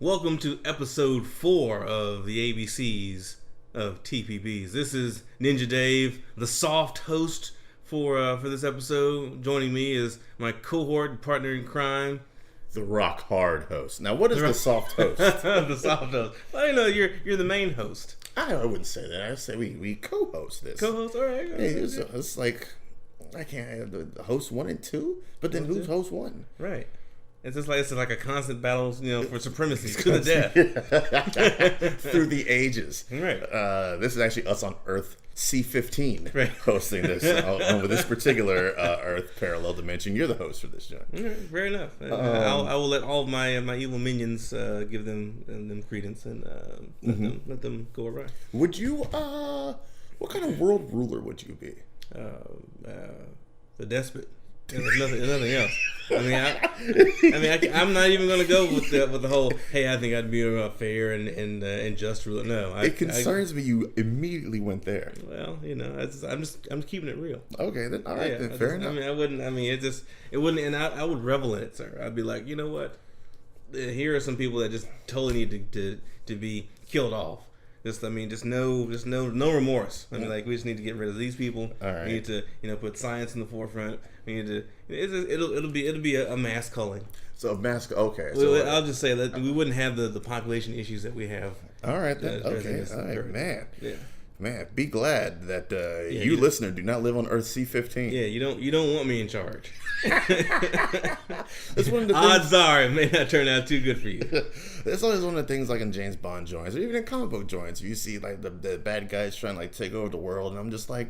Welcome to episode 4 of the ABCs of TPBs. This is Ninja Dave, the soft host for this episode. Joining me is my cohort and partner in crime, the rock hard host. Now, what is the soft host? The soft host. Well, you know, you're the main host. I wouldn't say that. I say we co-host this. Co-host, all right. Yeah, it's like I can't have the host 1 and 2, but then who's host 1? Right. It's like a constant battle, for supremacy to the death through the ages. Right. This is actually us on Earth C15 right. hosting this over this particular Earth parallel dimension. You're the host for this, John. Right, fair enough. I will let all of my evil minions give them credence and let them go awry. Would you? What kind of world ruler would you be? The despot. There's nothing else. I'm not even going to go with the whole. Hey, I think I'd be a fair and just ruler. No, it concerns me. You immediately went there. Well, I'm just keeping it real. Okay, then all right, then fair enough. I wouldn't. It wouldn't, and I would revel in it, sir. I'd be like, you know what? Here are some people that just totally need to be killed off. Just no remorse. We just need to get rid of these people. All right. We need to, put science in the forefront. We need to. It'll be a mass culling. So a mass. Okay. So I'll just say that we wouldn't have the population issues that we have. All right then. Okay. All right, man. Yeah. Man, be glad that you listener do not live on Earth C15. Yeah, you don't want me in charge. That's one of the odds are it may not turn out too good for you. That's always one of the things like in James Bond joints or even in comic book joints. You see like the bad guys trying to take over the world, and I'm just like,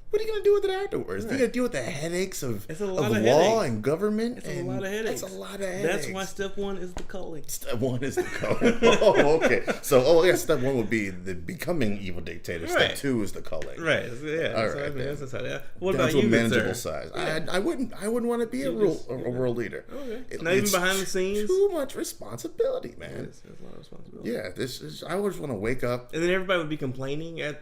what are you going to do with it afterwards? Right. You're going to deal with the headaches of law and government? It's a lot of headaches. That's a lot of headaches. That's why step 1 is the culling. Step 1 is the culling. Okay. So, step 1 would be the becoming evil dictator. Right. Step 2 is the culling. Right. Yeah. All right. That's how, yeah. What down about to you, a manageable sir? size. Yeah. I wouldn't want to be a world leader. Okay. Not even behind the scenes? Too much responsibility, man. It's a lot of responsibility. Yeah. I always want to wake up. And then everybody would be complaining at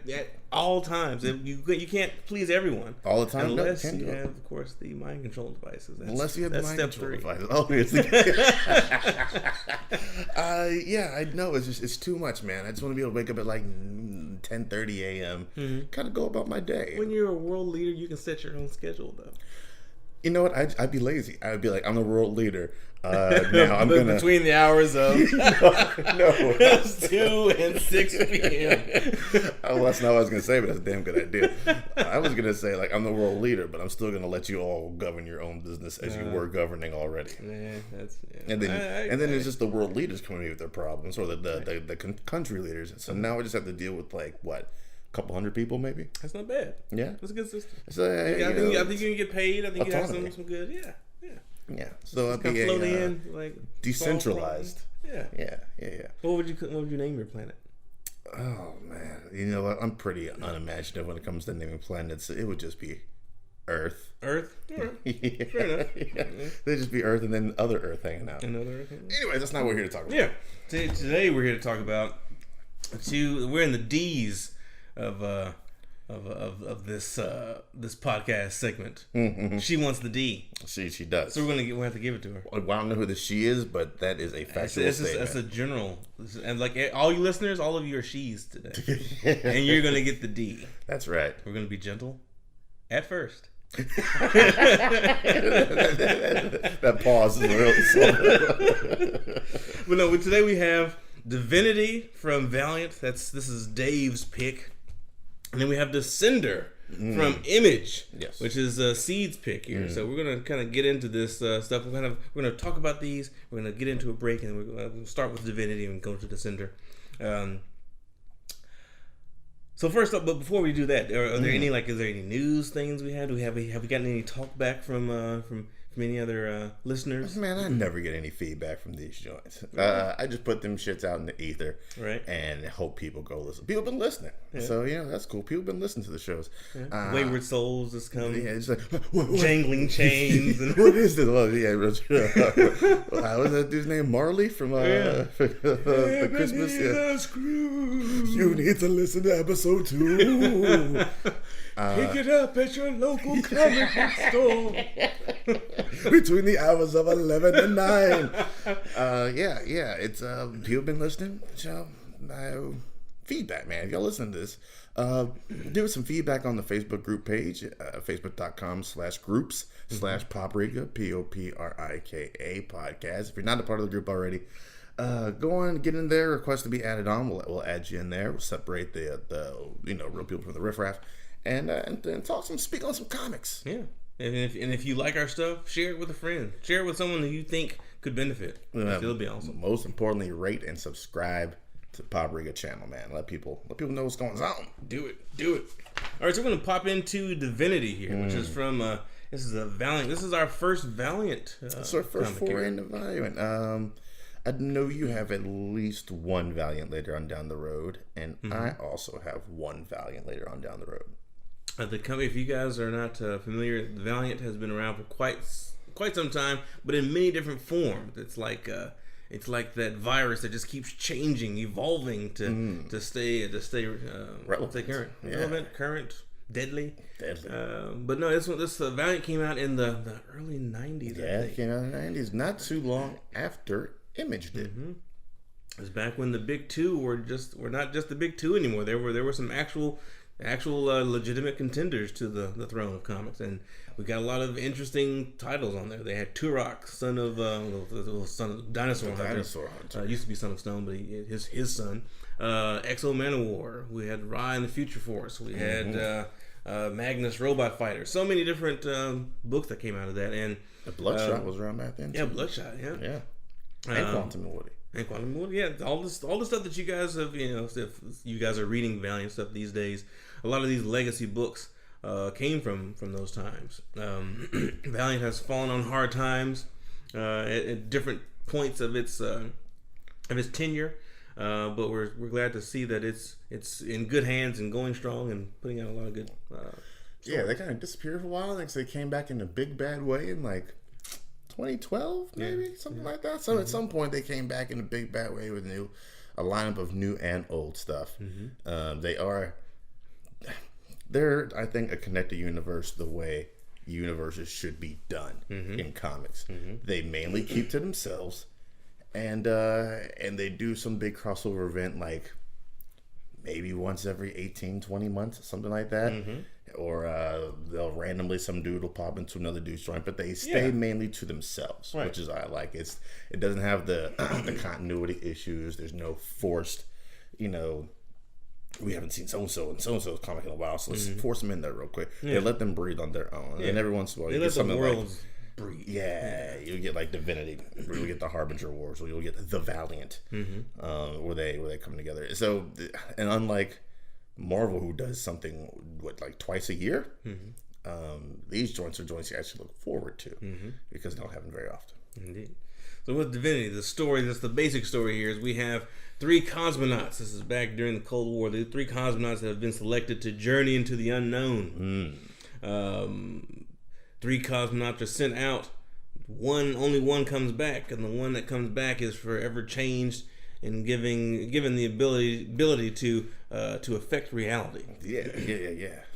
all times. You can't please everyone. All the time? Unless you have, of course, the mind control devices. Unless you have the mind control devices. Oh, I know. It's too much, man. I just want to be able to wake up at like 10:30 a.m. Kind of go about my day. When you're a world leader, you can set your own schedule, though. You know what? I'd be lazy. I'd be like, I'm the world leader. Now I'm gonna between the hours of no 2 and 6 p.m. Well, that's not what I was gonna say, but that's a damn good idea. I was gonna say like I'm the world leader, but I'm still gonna let you all govern your own business as you were governing already. And then it's just the world leaders coming in with their problems, or the country leaders. So now I just have to deal with like what. Couple hundred people, maybe. That's not bad. Yeah, that's a good system. So, I think you can get paid. I think you have some good. Yeah. So I'd be decentralized. Yeah. What would you name your planet? Oh man, you know what? I'm pretty unimaginative when it comes to naming planets. It would just be Earth. Earth. Yeah. Fair enough. Yeah. They'd just be Earth and then other Earth hanging out. Anyway, that's not what we're here to talk about. Yeah. Today we're here to talk about. We're in the D's of this podcast segment. Mm-hmm. She wants the D. She does. So we'll have to give it to her. Well, I don't know who the she is, but that is a factual statement. That's a general, and like all you listeners, all of you are she's today, and you're gonna get the D. That's right. We're gonna be gentle at first. That pause is really slow. But no, today we have Divinity from Valiant. This is Dave's pick. And then we have Descender from Image, which is Seed's pick here. So we're gonna kind of get into this stuff. We're gonna talk about these. We're gonna get into a break, and we're gonna start with Divinity and go to Descender. So first up, but before we do that, are there any is there any news things we had? Have we gotten any talk back from any other listeners? Man, I never get any feedback from these joints. I just put them shits out in the ether, right? And hope people go listen. People have been listening, so that's cool. People have been listening to the shows. Wayward Souls is coming. Yeah, it's like jangling chains. And what is this? Oh, yeah, what's that dude's name? Marley from the Christmas. You need to listen to episode 2. Pick it up at your local comic book store. between the hours of 11 and 9. It's people have been listening. So, feedback, man. If y'all listen to this, give us some feedback on the Facebook group page, facebook.com/groups/Poprika, POPRIKA podcast. If you're not a part of the group already, go on, get in there, request to be added on. We'll add you in there. We'll separate the real people from the riffraff, and speak on some comics. Yeah, and if you like our stuff, share it with a friend. Share it with someone who you think could benefit. It'll be awesome. Most importantly, rate and subscribe to the Poprika channel, man. Let people know what's going on. Do it. All right, so we're gonna pop into Divinity here, which is from this is a Valiant. This is our first Valiant. It's our first foray into Valiant. I know you have at least one Valiant later on down the road, and I also have one Valiant later on down the road. The company, if you guys are not familiar, the Valiant has been around for quite some time, but in many different forms. It's like that virus that just keeps changing, evolving to stay relevant, current, deadly. But no, this Valiant came out in the early 90s. Yeah, it came out in the 90s, not too long after Image did. It was back when the big two were not just the big two anymore. There were some actual legitimate contenders to the throne of comics, and we got a lot of interesting titles on there. They had Turok, son of Dinosaur Hunter. Used to be Son of Stone, but his son. Exo Manowar. We had Ra and the Future Force. We had Magnus Robot Fighter. So many different books that came out of that, and Bloodshot was around back then. Yeah, Bloodshot. Yeah. And Quantum and Woody. Yeah, all the stuff that you guys have, if you guys are reading Valiant stuff these days, a lot of these legacy books came from those times. Valiant has fallen on hard times at different points of its tenure, but we're glad to see that it's in good hands and going strong and putting out a lot of good. Yeah, they kind of disappeared for a while. I think they came back in a big bad way in 2012, maybe something like that. So at some point they came back in a big bad way with a lineup of new and old stuff. They're I think a connected universe the way universes should be done in comics. They mainly keep to themselves, and they do some big crossover event like maybe once every 18-20 months, something like that. Or they'll randomly, some dude will pop into another dude's joint, but they stay mainly to themselves, which is I like. It doesn't have the continuity issues. There's no forced, we haven't seen so-and-so and so-and-so's comic in a while, so let's force them in there real quick. They let them breathe on their own. And every once in a while, you get something like breathe. Yeah, you'll get like Divinity, you'll get the Harbinger Wars, or you'll get the Valiant, where they come together. So, and unlike Marvel, who does something twice a year, these joints are joints you actually look forward to because they don't happen very often. Indeed. So with Divinity, the basic story here is we have 3 cosmonauts. This is back during the Cold War. The 3 cosmonauts that have been selected to journey into the unknown. 3 cosmonauts are sent out. Only one comes back, and the one that comes back is forever changed and given the ability to affect reality. Yeah.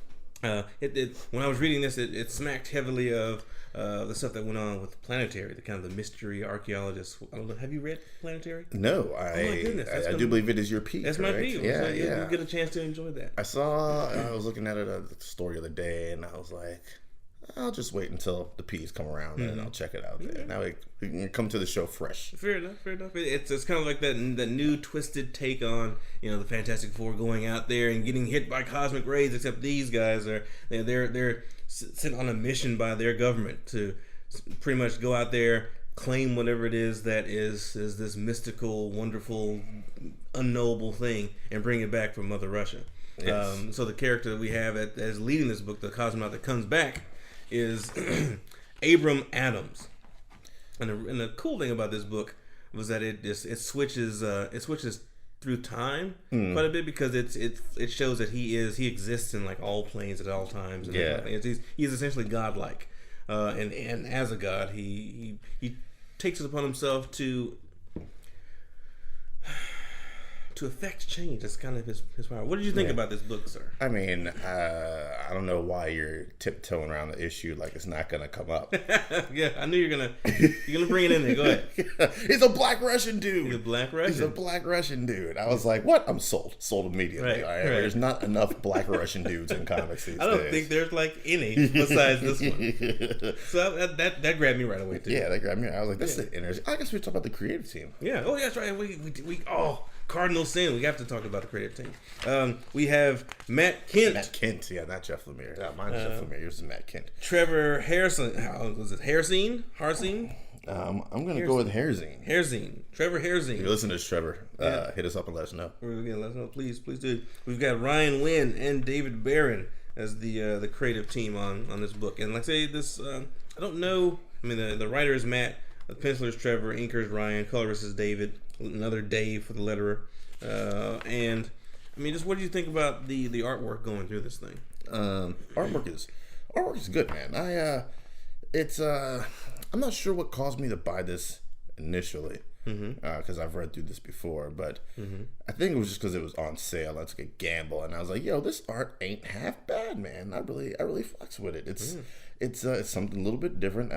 When I was reading this, it smacked heavily of the stuff that went on with Planetary, the kind of the mystery archorologist. I don't know. Have you read Planetary? No, I do believe it is your piece. That's correct? My piece. Yeah, so you'll get a chance to enjoy that. I was looking at it the story of the day, and I was like, I'll just wait until the P's come around and I'll check it out. There. Now we can come to the show fresh. Fair enough. It's kind of like that new twisted take on the Fantastic Four going out there and getting hit by cosmic rays. Except these guys they're sent on a mission by their government to pretty much go out there, claim whatever it is that is this mystical, wonderful, unknowable thing, and bring it back from Mother Russia. Yes. So the character that we have as leading this book, the cosmonaut that comes back, is Abram Adams, and the cool thing about this book was that it switches through time quite a bit because it shows that he exists in all planes at all times. And he's essentially godlike, and as a god, he takes it upon himself to to affect change. That's kind of his power. What did you think about this book, sir? I mean, I don't know why you're tiptoeing around the issue like it's not gonna come up. Yeah, I knew you're gonna bring it in there. Go ahead. He's a Black Russian dude. He's a Black Russian. He's a Black Russian dude. I was like, what? I'm sold immediately. Right. There's not enough Black Russian dudes in comics these days. I don't think there's like any besides this one. So that grabbed me right away too. Yeah, that grabbed me. I was like, this is interesting. I guess we talk about the creative team. Yeah. Oh, yeah, that's right. We Cardinal Sin. We have to talk about the creative team. We have Matt Kent. Matt Kent, yeah, not Jeff Lemire. No, mine's Jeff Lemire. Yours is Matt Kent. Trevor Harrison. How was it? Harzine? I'm going to go with Harzine. Trevor Harzine. If you listen to this, Trevor, hit us up and let us know. We're going to let us know. Please do. We've got Ryan Wynn and David Barron as the creative team on this book. And like I say, this, I don't know. I mean, the writer is Matt. The penciler is Trevor. Inker is Ryan. Colorist is David. Another Dave for the letterer. And I mean, just what do you think about the artwork going through this thing? Artwork is good, man. I'm not sure what caused me to buy this initially, because I've read through this before, but I think it was just because it was on sale. I took a gamble, and I was like, "Yo, this art ain't half bad, man. I really flex with it. It's something a little bit different.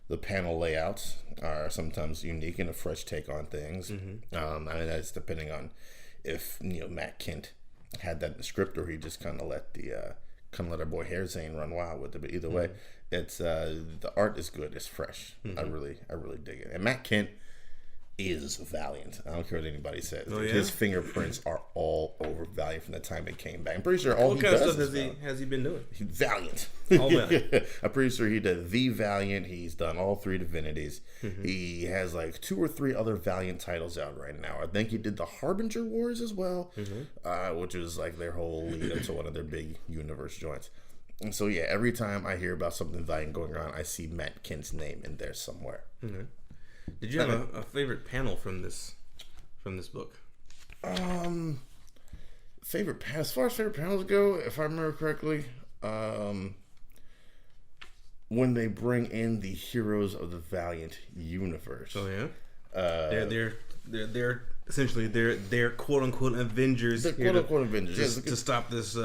The panel layouts are sometimes unique and a fresh take on things. I mean, that's depending on if Matt Kent had that in the script, or he just kind of let our boy Harzine run wild with it. But either way, it's the art is good. It's fresh. I really dig it. And Matt Kent is Valiant. I don't care what anybody says. Oh, yeah? His fingerprints are all over Valiant from the time it came back. I'm pretty sure all what he kind does of stuff is has he been doing? Valiant. All Valiant. I'm pretty sure he did the Valiant. He's done all 3 Divinities. He has like 2 or 3 other Valiant titles out right now. I think he did the Harbinger Wars as well, which was like their whole lead up to one of their big universe joints. And so yeah, every time I hear about something Valiant going on, I see Matt Kent's name in there somewhere. Did you have a favorite panel from this book? Favorite as far as favorite panels go, if I remember correctly, when they bring in the heroes of the Valiant universe. Oh yeah, they're essentially they're quote unquote Avengers. They're quote unquote Avengers to stop this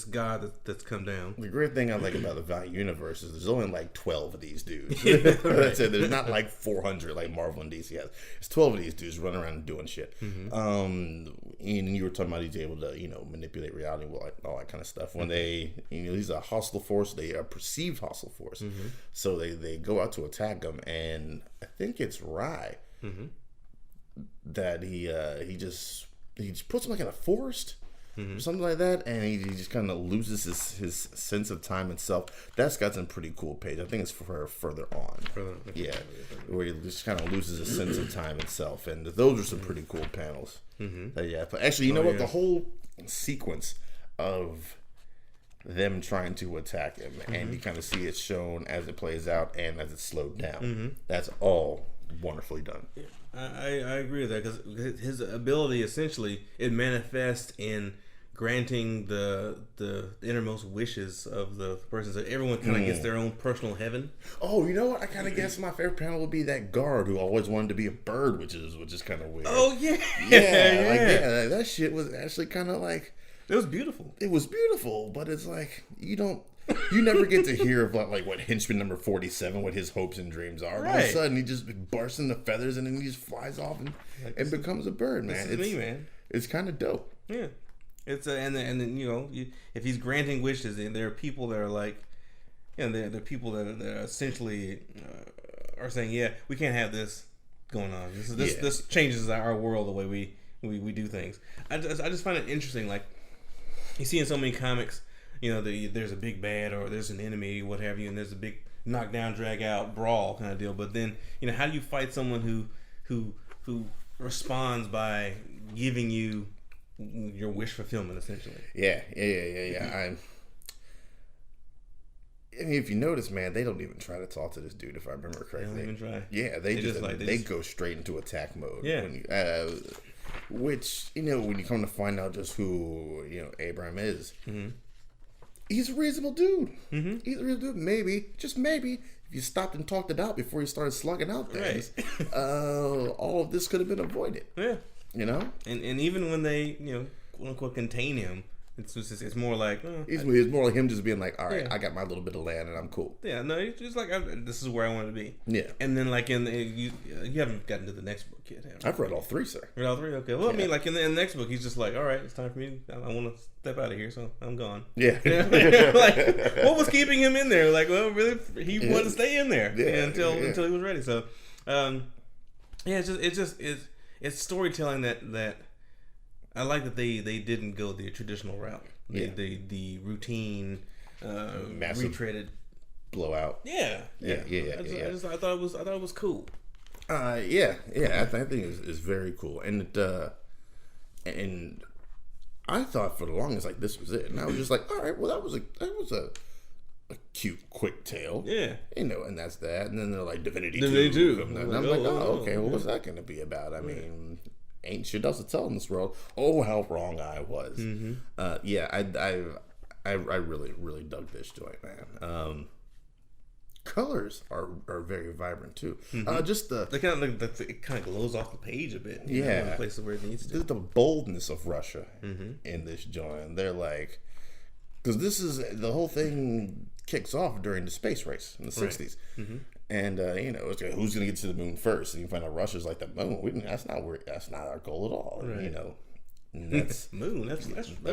god that's come down. The great thing I like about the Valiant universe is there's only like 12 of these dudes. That's it. There's not like 400 like Marvel and DC has. It's 12 of these dudes running around and doing shit. And you were talking about he's able to manipulate reality, all that kind of stuff. When they he's a hostile force, they are perceived hostile force. So they go out to attack them, and I think it's Rye. That he just puts him like in a forest or something like that, and he just kind of loses his sense of time and self. That's got some pretty cool page. I think it's for further on. Yeah, where he just kind of loses his sense of time and self, and those are some pretty cool panels. But actually, you know what? The whole sequence of them trying to attack him, and you kind of see it shown as it plays out and as it's slowed down. That's all wonderfully done. Yeah. I agree with that, because his ability essentially it manifests in granting the innermost wishes of the person. So everyone kind of gets their own personal heaven. Oh, you know what? I kind of guess my favorite panel would be that guard who always wanted to be a bird, which is kind of weird. Oh yeah, that shit was actually kind of like it was beautiful. It was beautiful, but it's like you never get to hear of like what henchman number 47, what his hopes and dreams are. Right. All of a sudden, he just bursts into feathers and then he just flies off and becomes a bird, man. It's kind of dope. Yeah, it's and then if he's granting wishes, and there are people that are like, there are people that essentially are saying, yeah, we can't have this going on. This changes our world the way we do things. I just find it interesting, like you see in so many comics. There's a big bad or there's an enemy, what have you, and there's a big knockdown, drag out, brawl kind of deal. But then, how do you fight someone who responds by giving you your wish fulfillment, essentially? Yeah. I mean, if you notice, man, they don't even try to talk to this dude, if I remember correctly. They don't even try. Yeah, they go straight into attack mode. Yeah. Which, when you come to find out just who, Abraham is, he's a reasonable dude. He's a reasonable dude. Maybe, just maybe, if you stopped and talked it out before you started slugging out things, all of this could have been avoided. Yeah. You know, and even when they quote unquote contain him, it's more like it's more like him just being like, all right, I got my little bit of land and I'm cool. Yeah, no, it's just like this is where I want to be. Yeah, and then like you haven't gotten to the next book yet, have you? I've read all 3, sir. Read all 3? Okay. Well, I mean, like in the next book, he's just like, all right, it's time for me. I want to step out of here, so I'm gone. Yeah. Like, what was keeping him in there? Like, well, really, he wanted to stay in there until he was ready. So, it's storytelling that I like that they didn't go the traditional route. The routine, massive retreaded blowout. Yeah. I thought it was cool. I think it's very cool, and I thought for the longest like this was it, and I was just like, all right, well that was a cute, quick tale, and that's that. And then they're like Divinity 2, and I'm like, okay, well what's that going to be about? I mean, ain't shit else to tell in this world. Oh, how wrong I was. Mm-hmm. I really, really dug this joint, man. Colors are very vibrant too. Mm-hmm. Just it kind of glows off the page a bit. In the places where it needs to. The boldness of Russia in this joint. They're like, because this is the whole thing kicks off during the space race in the 60s. Mm-hmm. And it's like, who's going to get to the moon first? And you find out Russia's like, the moon. That's not our goal at all. Right. That's moon. That's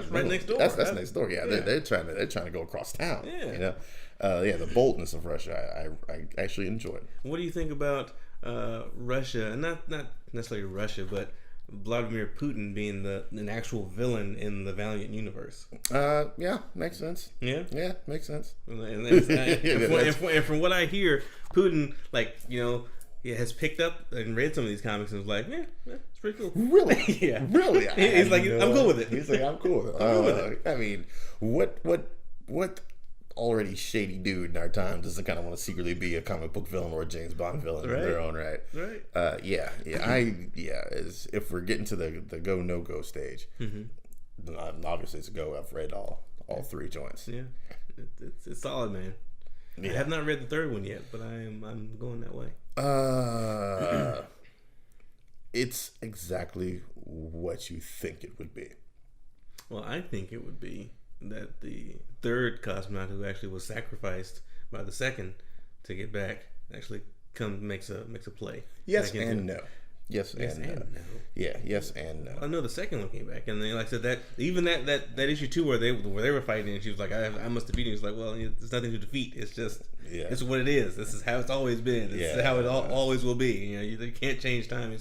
right next door. That's next door. Yeah, they're trying to go across town. Yeah. The boldness of Russia, I actually enjoyed. What do you think about Russia, and not necessarily Russia, but Vladimir Putin being an actual villain in the Valiant universe? Makes sense. Yeah, makes sense. And from what I hear, Putin, has picked up and read some of these comics and was like, it's pretty cool. Really? Yeah. Really? He's like, I'm cool with it. He's like, I'm cool with it. I'm cool with it. I mean, what already shady dude in our time doesn't kind of want to secretly be a comic book villain or a James Bond villain in their own right? Right. If we're getting to the go no go stage, obviously it's a go. I've read all 3 joints. Yeah, it's solid, man. Yeah. I have not read the 3rd one yet, but I'm going that way. It's exactly what you think it would be. Well, I think it would be that the 3rd cosmonaut, who actually was sacrificed by the 2nd to get back, actually makes a play. Yes and no. Yes and no. Yeah, yes and no. I know the 2nd one came back, and then, like I said, that issue 2 where they were fighting, and she was like, I must defeat him. He's like, well, there's nothing to defeat. It's just it's what it is. This is how it's always been. This is how it always will be. You can't change time.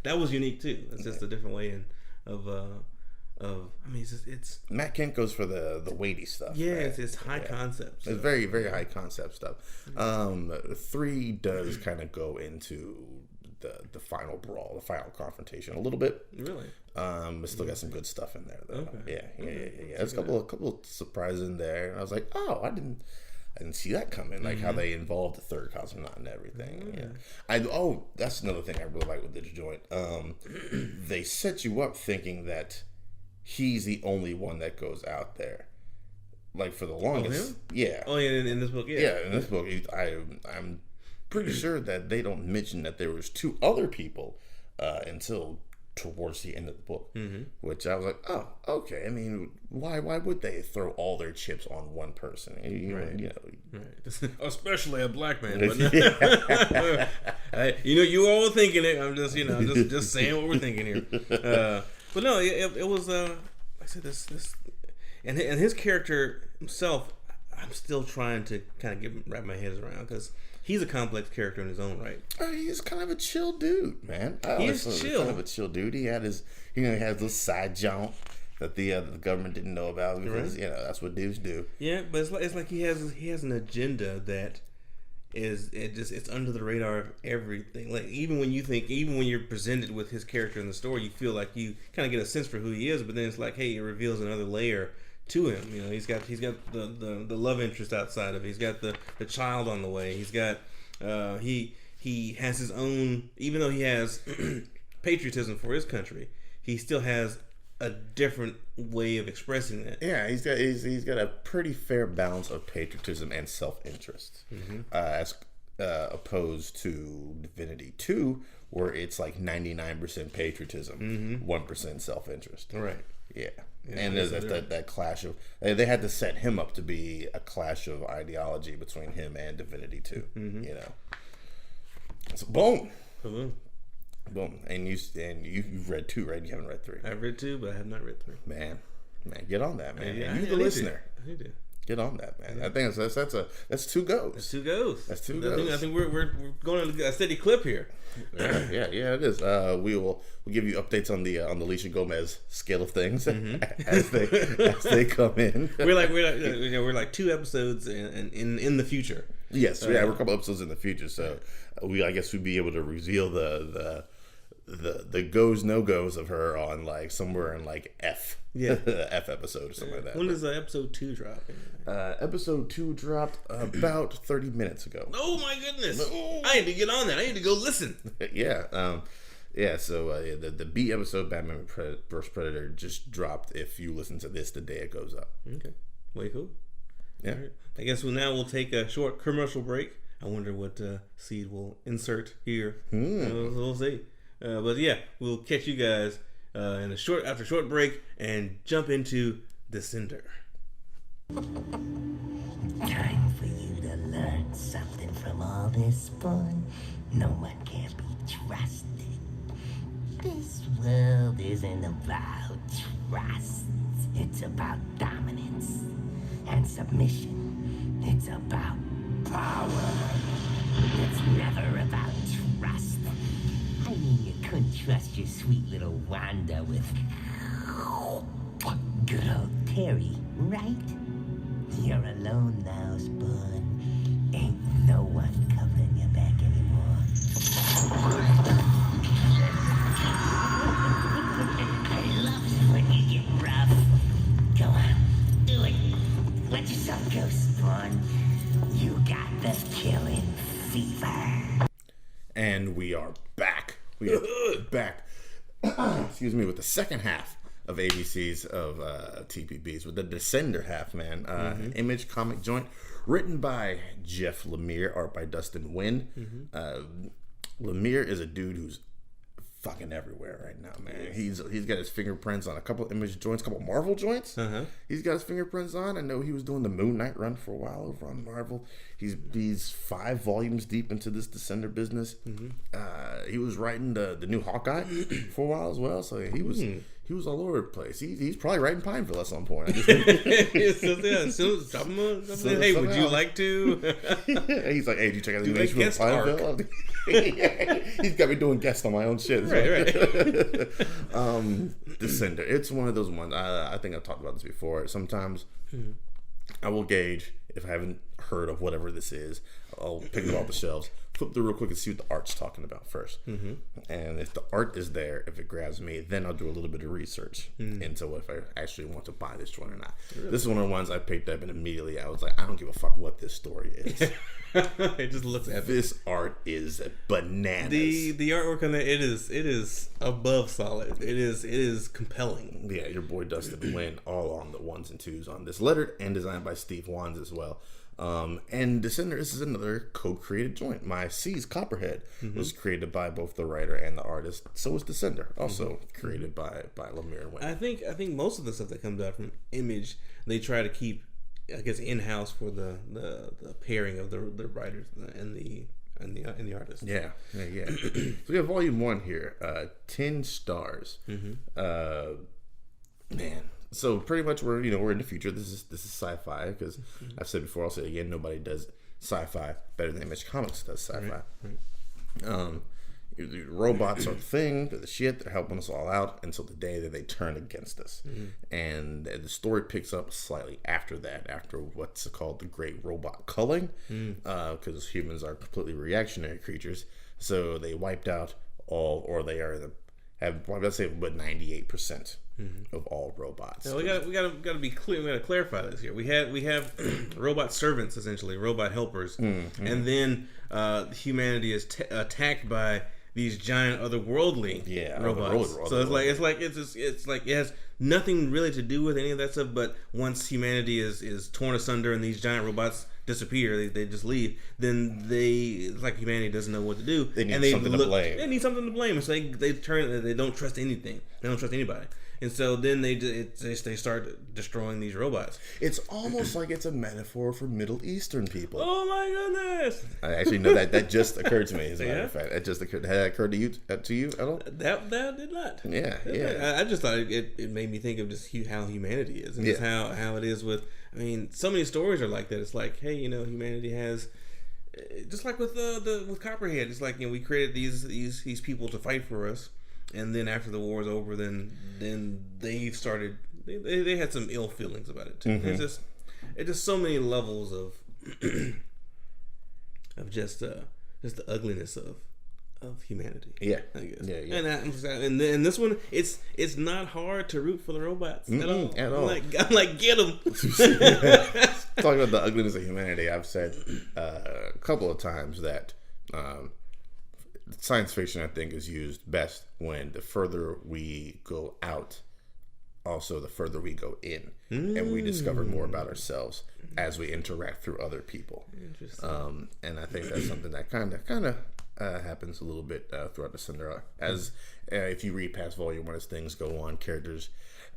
That was unique too. It's just a different way it's Matt Kent goes for the weighty stuff. Yeah, right? It's high concept. So. It's very, very high concept stuff. 3 does kind of go into the final brawl, the final confrontation a little bit. Really? It's still got some good stuff in there though. Okay. Yeah. There's a couple of surprises in there. And I was like, oh, I didn't see that coming. Like how they involved the 3rd cosmonaut and everything. Yeah. That's another thing I really like with this joint. They set you up thinking that he's the only one that goes out there. Like for the longest. Yeah. Oh, yeah, in this book, yeah. Yeah, in this book, I'm pretty sure that they don't mention that there was 2 other people until towards the end of the book, which I was like, oh, okay. I mean, why would they throw all their chips on one person? Right. Especially a black man. But you all thinking it. I'm just just saying what we're thinking here. But no, it was. I said this, and his character himself. I'm still trying to kind of wrap my head around because he's a complex character in his own right. He's kind of a chill dude, man. He's chill. Kind of a chill dude. He had he has this side jaunt that the government didn't know about because that's what dudes do. Yeah, but it's like he has an agenda that it's under the radar of everything. Like even when you're presented with his character in the story, you feel like you kind of get a sense for who he is, but then it's like, hey, it reveals another layer to him. He's got the love interest outside of it. He's got the child on the way. He's got he has his own, even though he has patriotism for his country, he still has a different way of expressing that. Yeah, he's got a pretty fair balance of patriotism and self-interest, as opposed to Divinity 2, where it's like 99% patriotism, 1% self-interest. Right. Yeah. And there's that clash of... They had to set him up to be a clash of ideology between him and Divinity too. You know. So boom. Boom. And you've read 2, right? You haven't read 3. I've read 2, but I have not read 3. Man, get on that, man. Yeah, you the listener. I do. Get on that, man. Yeah. I think that's 2 goes. That's 2 goes. That's 2 goes. I think we're going on a steady clip here. Yeah, it is. We'll give you updates on the Alicia Gomez scale of things as they come in. We're like 2 episodes in the future. Yes, we're a couple episodes in the future, so I guess we'd be able to reveal the goes no goes of her on like somewhere in like F F episode or something like that. When does episode 2 drop? Episode 2 dropped about 30 minutes ago. Oh my goodness! I need to get on that. I need to go listen. So the B episode, Batman vs Predator, just dropped. If you listen to this the day it goes up. Okay, way cool. Yeah, right. I guess we'll take a short commercial break. I wonder what Seed will insert here. We'll see. But yeah, we'll catch you guys after a short break and jump into Descender. Time for you to learn something from all this fun. No one can be trusted. This world isn't about trust. It's about dominance and submission. It's about power. It's never about trust. I mean, you couldn't trust your sweet little Wanda with good old Terry, right? You're alone now, Spawn. Ain't no one covering your back anymore. I love it when you get rough. Go on, do it. Let yourself go, Spawn. You got the killing fever. And we are back. We are back. Excuse me, with the second half of ABC's of TPBs, with the Descender half, man. Image comic joint, written by Jeff Lemire, art by Dustin Wynn. Lemire is a dude who's fucking everywhere right now, man. He's got his fingerprints on a couple Image joints, a couple Marvel joints. He's got his fingerprints on. I know he was doing the Moon Knight run for a while over on Marvel. He's 5 volumes deep into this Descender business. He was writing the new Hawkeye for a while as well, so he was all over the place. He's probably writing Pineville at some point. Hey, would you like to? He's like, hey, did you check out the animation from Pineville? He's got me doing guests on my own shit. Right. Descender. It's one of those ones. I think I've talked about this before. Sometimes I will gauge if I haven't heard of whatever this is. I'll pick it off the shelves, flip through real quick and see what the art's talking about first. And if the art is there, if it grabs me, then I'll do a little bit of research into if I actually want to buy this joint or not. Really? This is one of the ones I picked up and immediately I was like, I don't give a fuck what this story is. It just looks epic. This art is bananas. The artwork on it is above solid. It is compelling. Yeah, your boy Dustin Wynn, all on the 1s and 2s on this, lettered and designed by Steve Wands as well. And Descender, this is another co-created joint. My C's Copperhead was created by both the writer and the artist. So is Descender, also created by Lemire and Wynn. I think most of the stuff that comes out from Image, they try to keep, I guess, in-house for the pairing of the writers and the artist. Yeah. So we have volume 1 here, 10 stars. Man. So pretty much we're in the future. This is sci-fi because I've said before, I'll say it again, nobody does sci-fi better than Image Comics does sci-fi. The robots are the thing, they're the shit, they're helping us all out until the day that they turn against us. And the story picks up slightly after that, after what's called the Great Robot Culling, because humans are completely reactionary creatures. So they wiped out all, or they let's say about 98% of all robots. Now we gotta be clear. We gotta clarify this here. We have robot servants, essentially robot helpers, and then humanity is attacked by these giant otherworldly robots. So it's like it has nothing really to do with any of that stuff. But once humanity is torn asunder and these giant robots disappear, they just leave, then it's like humanity doesn't know what to do. They need something to blame. They need something to blame, and so they don't trust anything. They don't trust anybody. And so then they start destroying these robots. It's almost like it's a metaphor for Middle Eastern people. Oh my goodness! I actually know that just occurred to me. As a matter of fact, that just occurred. Had that occurred to you at all? That did not. Yeah. I just thought it made me think of just how humanity is, and just how it is with. I mean, so many stories are like that. It's like, hey, humanity has. Just like with with Copperhead, it's like we created these people to fight for us. And then after the war's over, then they started. They had some ill feelings about it too. Mm-hmm. It's just so many levels of just the ugliness of humanity. Yeah, I guess. Yeah. And this one, it's not hard to root for the robots at all. I'm like, get them. Talking about the ugliness of humanity, I've said a couple of times that. Science fiction, I think, is used best when the further we go out, also the further we go in, and we discover more about ourselves as we interact through other people. Interesting. And I think that's something that kind of happens a little bit throughout Descender. As if you read past Volume 1, as things go on, characters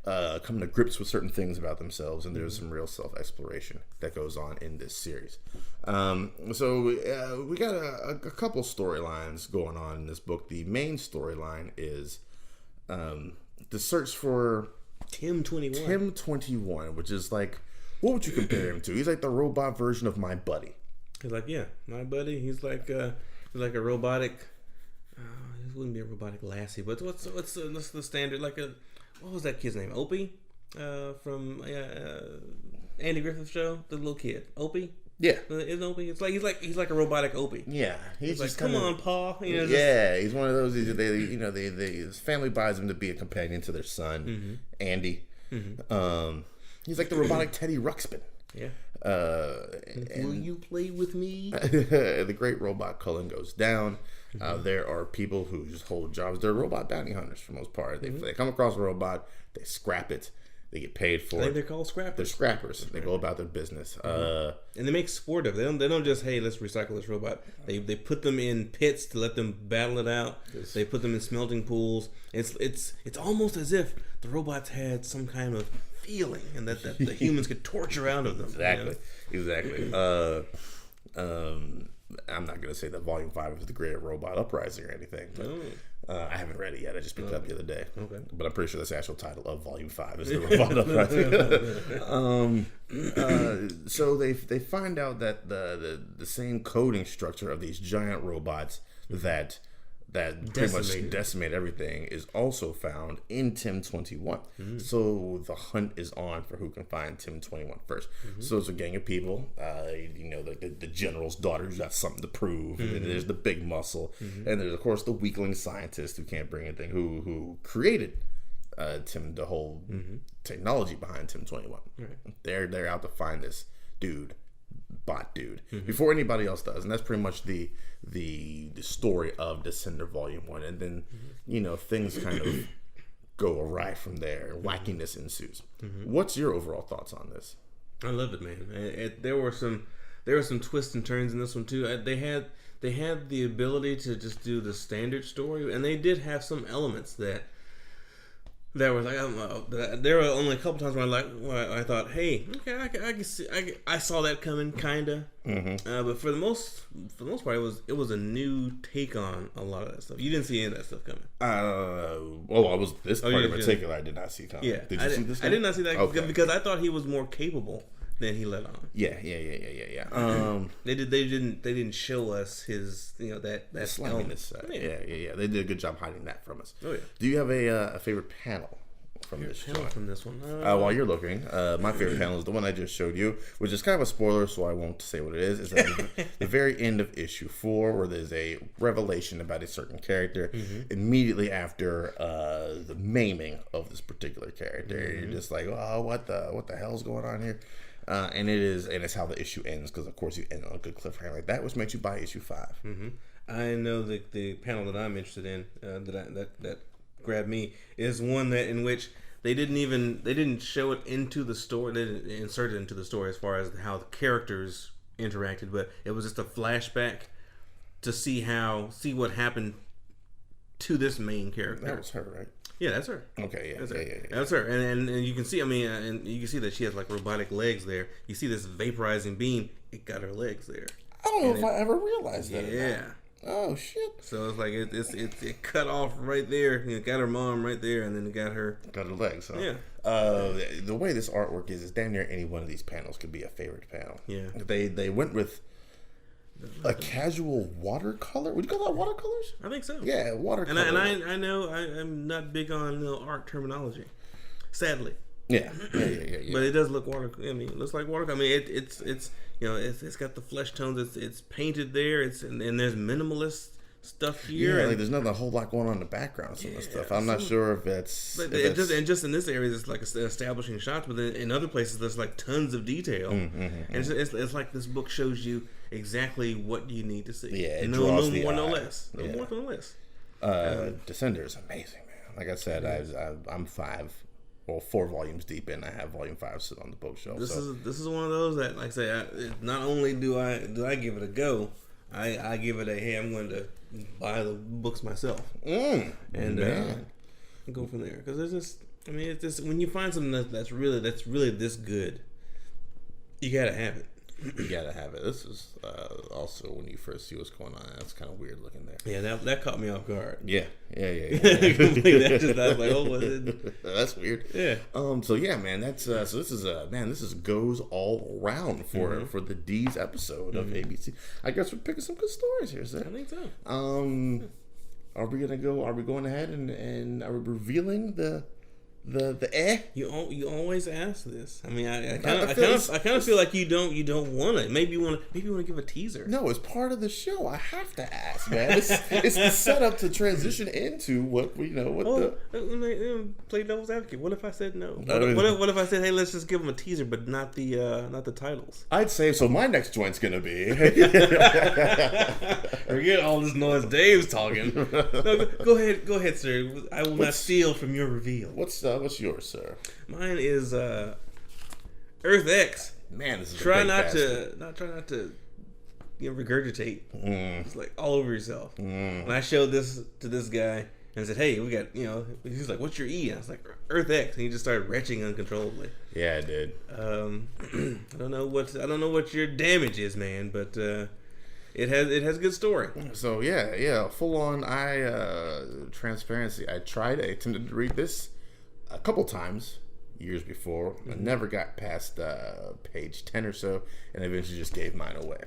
come to grips with certain things about themselves, and there's some real self-exploration that goes on in this series. So we got a couple storylines going on in this book. The main storyline is the search for Tim 21. Tim 21, which is like, what would you compare him to? He's like the robot version of My Buddy. He's like, My Buddy. He's like a robotic. He wouldn't be a robotic Lassie, but what's the standard? What was that kid's name? Opie, from Andy Griffith's show, the little kid. Opie. Yeah, isn't Opie? It's like he's like a robotic Opie. Yeah, he's like, come on, Paul. He's one of those. His family buys him to be a companion to their son, Andy. He's like the robotic Teddy Ruxpin. Yeah. Will you play with me? The great robot Cullen goes down. There are people who just hold jobs. They're robot bounty hunters for the most part. They come across a robot, they scrap it, they get paid for it. They're called scrappers. They're scrappers. They go about their business. And they make sport of it. They don't just, hey, let's recycle this robot. They put them in pits to let them battle it out. Yes. They put them in smelting pools. It's almost as if the robots had some kind of feeling, and that the humans could torture out of them. Exactly. I'm not going to say that Volume 5 is the Great Robot Uprising or anything, but I haven't read it yet. I just picked it up the other day. Okay. But I'm pretty sure that's the actual title of Volume 5 is the Robot Uprising. So they find out that the same coding structure of these giant robots that pretty much decimate everything is also found in Tim 21. So the hunt is on for who can find Tim 21 first. So it's a gang of people, the general's daughter who's got something to prove, and then there's the big muscle, and there's of course the weakling scientist who can't bring anything, who created Tim, the whole technology behind Tim 21. Right. They're out to find this bot dude before anybody else does, and that's pretty much the story of Descender Volume 1, and then things kind of go awry from there. Wackiness ensues. What's your overall thoughts on this? I love it, man. There were some twists and turns in this one too. They had the ability to just do the standard story, and they did have some elements that was like, I don't know. There were only a couple times where I thought, hey, okay, I can see, I saw that coming, kinda. But for the most part, it was a new take on a lot of that stuff. You didn't see any of that stuff coming. I was this part in particular. I did not see coming. Yeah, did you see this? I did not see that because I thought he was more capable than he let on. Yeah. They didn't show us his that sliminess. Yeah. They did a good job hiding that from us. Oh yeah. Do you have a favorite panel from this one? While you're looking, my favorite panel is the one I just showed you, which is kind of a spoiler, so I won't say what it is. It's at the very end of issue 4, where there's a revelation about a certain character immediately after the maiming of this particular character. You're just like, oh, what the hell's going on here? And it's how the issue ends, because of course you end on a good cliffhanger like that, which makes you buy issue 5. I know the panel that I'm interested in that grabbed me is one that in which they didn't show it into the story. They didn't insert it into the story as far as how the characters interacted, but it was just a flashback to see what happened to this main character. That was her, right? Yeah, that's her. Okay, yeah, that's her. Yeah. That's her, and you can see. I mean, and you can see that she has like robotic legs there. You see this vaporizing beam; it got her legs there. I don't know if I ever realized that. Yeah. Oh shit! So it's like it cut off right there. It got her mom right there, and then it got her legs. Huh? Yeah. The way this artwork is damn near any one of these panels could be a favorite panel. Yeah. They went with a casual watercolor. Would you call that watercolors? I think so. Yeah, watercolor. And I know I'm not big on art terminology, sadly. Yeah. But it does look I mean, it looks like watercolor. I mean, it's it's got the flesh tones. It's painted there. And there's minimalist stuff here. Yeah, like there's not a whole lot going on in the background. Some of the stuff. I'm not sure if that's. But just in this area, it's like establishing shots. But then in other places, there's like tons of detail. And it's like this book shows you exactly what you need to see. Yeah, no more, no less. No more, no less. Descender is amazing, man. Like I said, I'm 4 volumes deep in. I have volume 5 sitting on the bookshelf. This is one of those that, like I say, not only do I give it a go, I give it a hey, I'm going to buy the books myself and go from there, because it's just, I mean, it's just when you find something that's really this good, you gotta have it. You gotta have it. This is also when you first see what's going on. That's kind of weird looking there. Yeah, that caught me off guard. Yeah. Completely. I was like, oh, was it? That's weird. Yeah. So yeah, man. That's so this is goes all around for the D's episode of ABC. I guess we're picking some good stories here, sir. I think so. Are we going ahead and are we revealing the You always ask this. I mean, I kind of feel like you don't want it. Maybe you want to give a teaser. No, it's part of the show. I have to ask, man. It's the setup to transition into what we know. Play devil's advocate. What if I said no? What if I said, hey, let's just give them a teaser, but not the titles? I'd say so. My next joint's gonna be. Forget all this noise Dave's talking. No, go ahead, sir. I will not steal from your reveal. What's yours, sir? Mine is Earth X. Man, this is try not to regurgitate. It's like all over yourself. When I showed this to this guy and said, "Hey, we got," he's like, "What's your E?" And I was like, "Earth X," and he just started retching uncontrollably. Yeah, I did. I don't know what your damage is, man, but it has a good story. So yeah, full on. Transparency. I attempted to read this a couple times years before. I never got past page 10 or so, and eventually just gave mine away.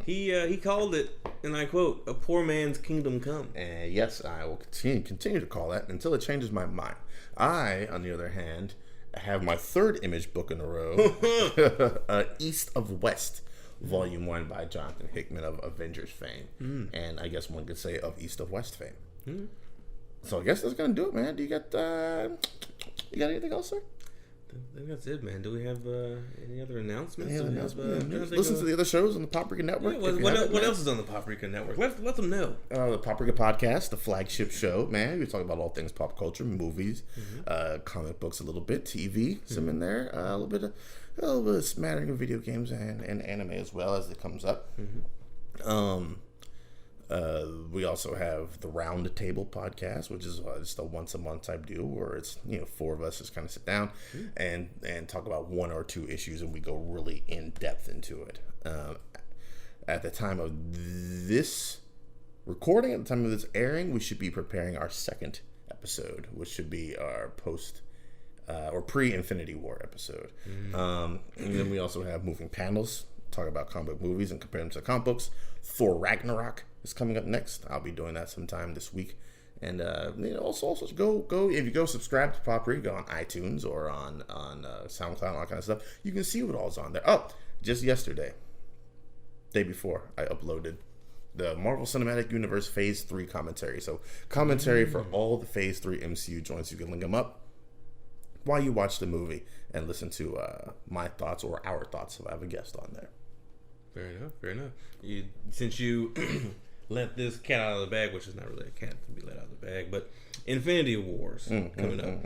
He called it, and I quote, "A poor man's kingdom come." And yes, I will continue to call that until it changes my mind. I, on the other hand, have my third Image book in a row, East of West, Volume 1 by Jonathan Hickman of Avengers fame, and I guess one could say of East of West fame. So I guess that's gonna do it, man. Do you got anything else, sir? I think that's it, man. Do we have any other announcements? Listen to the other shows on the Paprika Network. Yeah, what else is on the Paprika Network? Let them know. The Paprika Podcast, the flagship show, man. We talk about all things pop culture, movies, comic books, a little bit, TV, some in there, a little bit of smattering of video games and anime as well as it comes up. We also have the Round Table Podcast, which is just a once a month type deal where it's 4 of us just kind of sit down and talk about 1 or 2 issues, and we go really in depth into it. At the time of this recording, at the time of this airing, we should be preparing our second episode, which should be our post or pre-Infinity War episode. And then we also have moving panels, talk about comic book movies and compare them to comic books. Thor Ragnarok is coming up next. I'll be doing that sometime this week. And also go if you go subscribe to Paprika on iTunes or on SoundCloud and all that kind of stuff, you can see what all's on there. Oh, just yesterday, day before, I uploaded the Marvel Cinematic Universe Phase 3 commentary. So commentary for all the Phase 3 MCU joints. You can link them up while you watch the movie and listen to my thoughts or our thoughts if I have a guest on there. Fair enough. Since you let this cat out of the bag, which is not really a cat to be let out of the bag, but Infinity Wars coming up.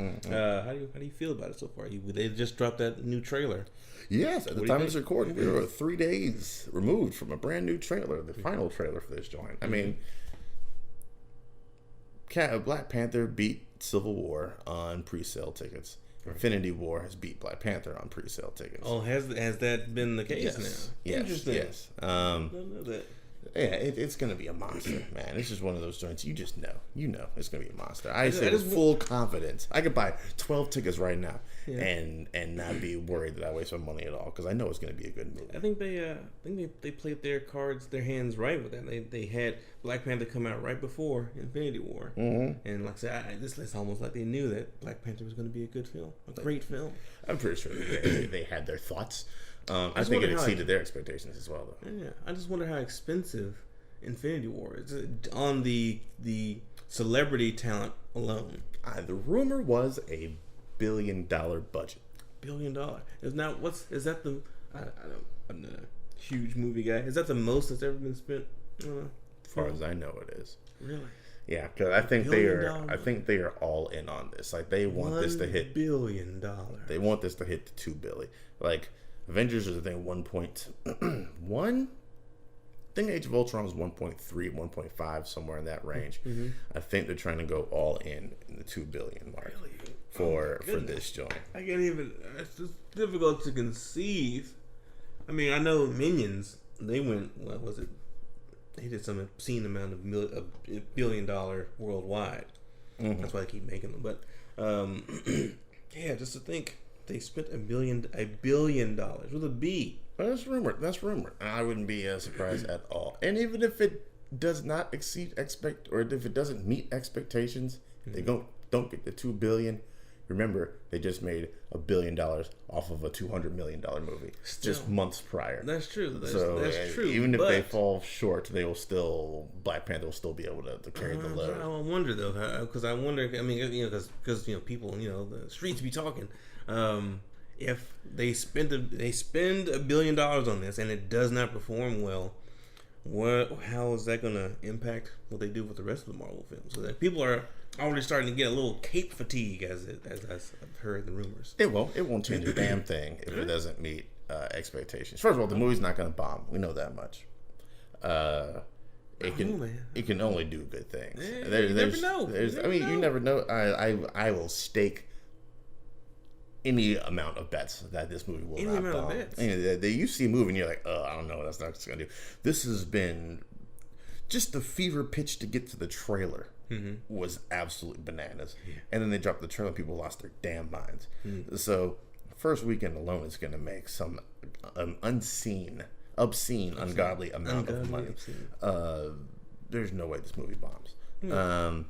How do you feel about it so far? They just dropped that new trailer. Yes, at the time of this recording, we were 3 days removed from a brand new trailer, the final trailer for this joint. I mean, Black Panther beat Civil War on pre-sale tickets. Infinity War has beat Black Panther on pre-sale tickets. Oh, has that been the case now? Yes. Interesting. Yes. I don't know that. Yeah, it's going to be a monster, man. It's just one of those joints. You just know. You know it's going to be a monster. I say with full confidence. I could buy 12 tickets right now and not be worried that I waste my money at all because I know it's going to be a good movie. I think they played their hands right with that. They had Black Panther come out right before Infinity War, and like I said, it's almost like they knew that Black Panther was going to be a good film, a great film. I'm pretty sure they had their thoughts. I think it exceeded their expectations as well, though. Yeah, I just wonder how expensive Infinity War is on the celebrity talent alone. The rumor was $1 billion budget. $1 billion is now is that the? I'm not a huge movie guy. Is that the most that's ever been spent? As far as I know, it is. Really? Yeah, because I think they are. I think they are all in on this. Like they want this to hit $1 billion. They want this to hit the $2 billion. Like. Avengers is, I think, 1.1. I think Age of Ultron was 1.3, 1.5, somewhere in that range. I think they're trying to go all in the $2 billion mark for this joint. I can't even. It's just difficult to conceive. I mean, I know Minions. They went. What was it? They did some obscene amount of $1 billion worldwide. That's why I keep making them. But yeah, just to think. They spent $1 billion with a B. That's rumored. I wouldn't be surprised at all. And even if it does not exceed or if it doesn't meet expectations, they don't get the $2 billion. Remember, they just made $1 billion off of a $200 million movie just months prior. That's true. That's true. Even if they fall short, Black Panther will still be able to carry the load. I wonder though, because I wonder. I mean, because people, the streets be talking. If they spend $1 billion on this and it does not perform well, how is that going to impact what they do with the rest of the Marvel films? So that people are already starting to get a little cape fatigue, as I've heard the rumors. It won't change a damn thing if it doesn't meet expectations. First of all, the movie's not going to bomb. We know that much. It can only do good things. Yeah, you never know. You never know. I will stake any amount of bets that this movie will not bomb. You see a movie and you're like, I don't know what that's not going to do. This has been just the fever pitch to get to the trailer was absolutely bananas. Yeah. And then they dropped the trailer and people lost their damn minds. So first weekend alone is going to make some obscene, ungodly amount of money. There's no way this movie bombs. And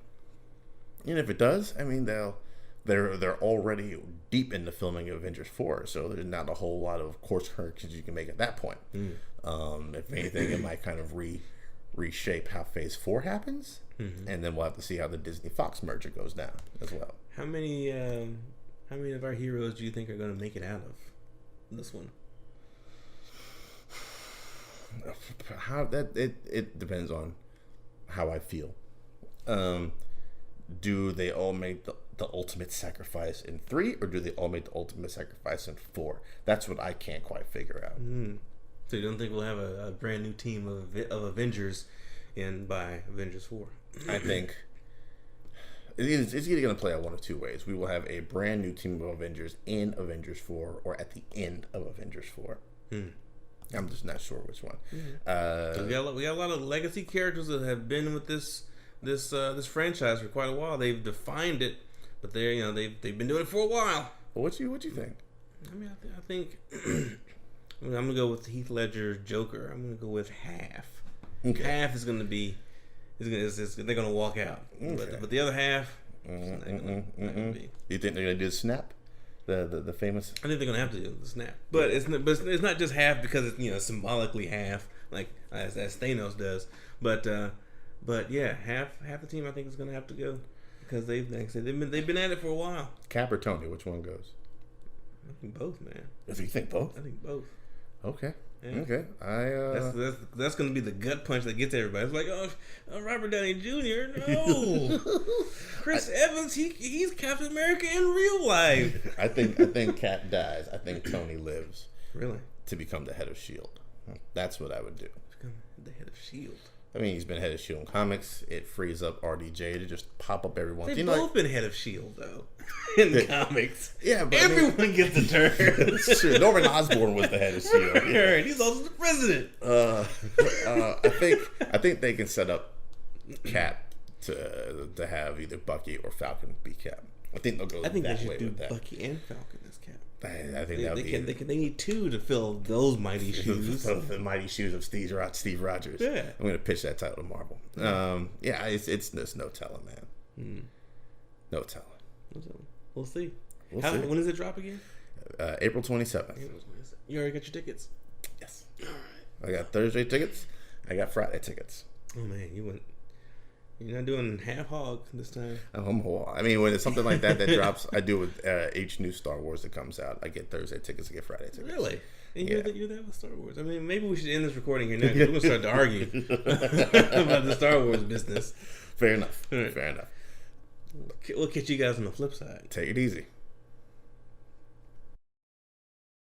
if it does, I mean, they're already deep into filming Avengers 4, so there's not a whole lot of course corrections you can make at that point. If anything, it might kind of reshape how Phase 4 happens, and then we'll have to see how the Disney-Fox merger goes down as well. How many of our heroes do you think are going to make it out of this one? It depends on how I feel. Do they all make the ultimate sacrifice in 3, or do they all make the ultimate sacrifice in 4? That's what I can't quite figure out. So you don't think we'll have a brand new team of Avengers by Avengers 4? I think it's either going to play out one of two ways. We will have a brand new team of Avengers in Avengers 4, or at the end of Avengers 4. I'm just not sure which one. We got a lot of legacy characters that have been with this franchise for quite a while. They've defined it, but they've been doing it for a while. Well, what you think? I mean, I think I'm gonna go with Heath Ledger's Joker. I'm gonna go with half. Okay. Half is gonna be they're gonna walk out, but the other half, not gonna be. You think they're gonna do the snap? The famous. I think they're gonna have to do the snap, but it's not just half because it's symbolically half, like as Thanos does. But yeah, half the team I think is gonna have to go because they've been at it for a while. Cap or Tony, which one goes? I think both, man. If you think both, I think both. Okay. Yeah. Okay, that's going to be the gut punch that gets everybody. It's like, Robert Downey Jr. No, Chris Evans. He's Captain America in real life. I think Cap dies. I think Tony lives. Really? To become the head of S.H.I.E.L.D. That's what I would do. Become the head of S.H.I.E.L.D. I mean, he's been head of S.H.I.E.L.D. in comics. It frees up RDJ to just pop up every once. They've both been head of S.H.I.E.L.D. though in comics. Yeah, but everyone gets a turn. It's true. Norman Osborn was the head of S.H.I.E.L.D. Yeah. He's also the president. I think they can set up Cap to have either Bucky or Falcon be Cap. I think they'll go that way with that. I think they should do Bucky and Falcon as Cap. I think they need two to fill those mighty shoes. The mighty shoes of Steve Rogers. Yeah, I'm gonna pitch that title to Marvel. It's there's no telling, man. No telling. We'll see. When does it drop again? April 27th. You already got your tickets? Yes. All right. I got Thursday tickets. I got Friday tickets. Oh man, you're not doing half hog this time. I mean, when it's something like that drops, I do with each new Star Wars that comes out. I get Thursday tickets, I get Friday tickets. Really? And you're that with Star Wars. I mean, maybe we should end this recording here now. We're going to start to argue about the Star Wars business. Fair enough. Right. Fair enough. We'll catch you guys on the flip side. Take it easy.